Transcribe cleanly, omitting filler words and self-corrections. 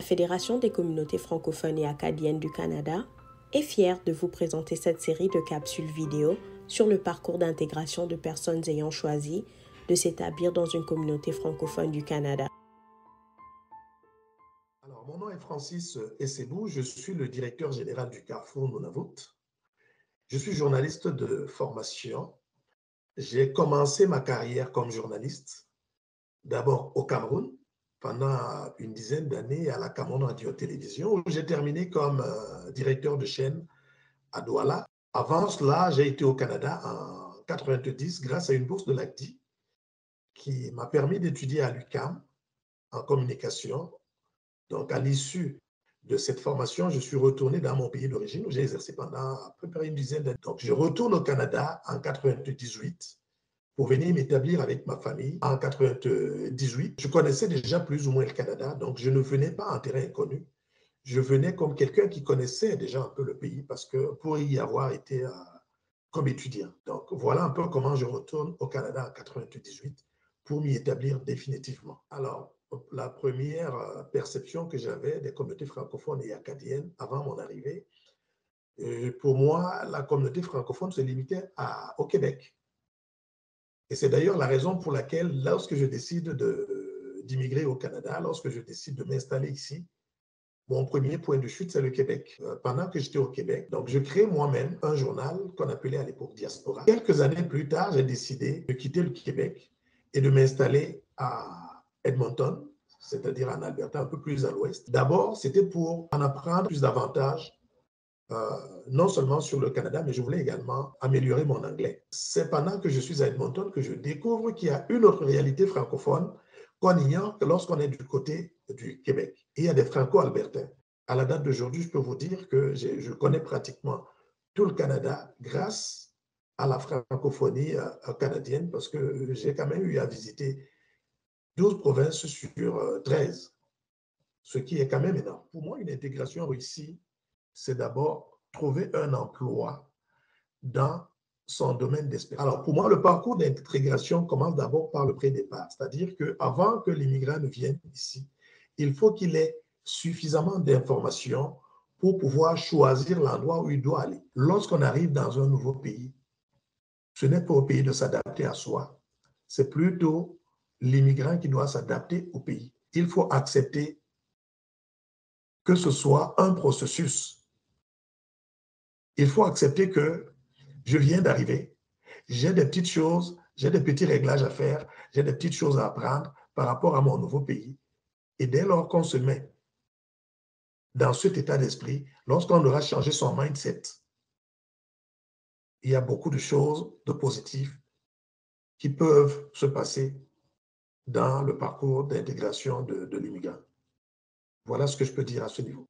Fédération des communautés francophones et acadiennes du Canada est fière de vous présenter cette série de capsules vidéo sur le parcours d'intégration de personnes ayant choisi de s'établir dans une communauté francophone du Canada. Alors, mon nom est Francis Essebou, je suis le directeur général du Carrefour Nunavut. Je suis journaliste de formation. J'ai commencé ma carrière comme journaliste, d'abord au Cameroun, pendant une dizaine d'années à la Cameroun Radio-Télévision, où j'ai terminé comme directeur de chaîne à Douala. Avant cela, j'ai été au Canada en 1990 grâce à une bourse de l'ACDI qui m'a permis d'étudier à l'UQAM en communication. Donc, à l'issue de cette formation, je suis retourné dans mon pays d'origine où j'ai exercé pendant à peu près une dizaine d'années. Donc, je retourne au Canada en 1998 pour venir m'établir avec ma famille en 1998. Je connaissais déjà plus ou moins le Canada, donc je ne venais pas en terrain inconnu. Je venais comme quelqu'un qui connaissait déjà un peu le pays parce que pour y avoir été comme étudiant. Donc, voilà un peu comment je retourne au Canada en 1998 pour m'y établir définitivement. Alors, la première perception que j'avais des communautés francophones et acadiennes avant mon arrivée, pour moi, la communauté francophone se limitait au Québec. Et c'est d'ailleurs la raison pour laquelle, lorsque je décide d'immigrer au Canada, lorsque je décide de m'installer ici, mon premier point de chute, c'est le Québec. Pendant que j'étais au Québec, donc je crée moi-même un journal qu'on appelait à l'époque Diaspora. Quelques années plus tard, j'ai décidé de quitter le Québec et de m'installer à Edmonton, c'est-à-dire en Alberta, un peu plus à l'ouest. D'abord, c'était pour en apprendre plus davantage, non seulement sur le Canada, mais je voulais également améliorer mon anglais. C'est pendant que je suis à Edmonton que je découvre qu'il y a une autre réalité francophone qu'on ignore que lorsqu'on est du côté du Québec. Et il y a des franco-albertains. À la date d'aujourd'hui, je peux vous dire que je connais pratiquement tout le Canada grâce à la francophonie canadienne parce que j'ai quand même eu à visiter 12 provinces sur 13, ce qui est quand même énorme. Pour moi, une intégration réussie, c'est d'abord trouver un emploi dans son domaine d'expertise. Alors, pour moi, le parcours d'intégration commence d'abord par le pré-départ, c'est-à-dire qu'avant que l'immigrant ne vienne ici, il faut qu'il ait suffisamment d'informations pour pouvoir choisir l'endroit où il doit aller. Lorsqu'on arrive dans un nouveau pays, ce n'est pas au pays de s'adapter à soi, c'est plutôt l'immigrant qui doit s'adapter au pays. Il faut accepter que ce soit un processus. Il faut accepter que je viens d'arriver, j'ai des petites choses, j'ai des petits réglages à faire, j'ai des petites choses à apprendre par rapport à mon nouveau pays. Et dès lors qu'on se met dans cet état d'esprit, lorsqu'on aura changé son mindset, il y a beaucoup de choses de positives qui peuvent se passer dans le parcours d'intégration de l'immigrant. Voilà ce que je peux dire à ce niveau.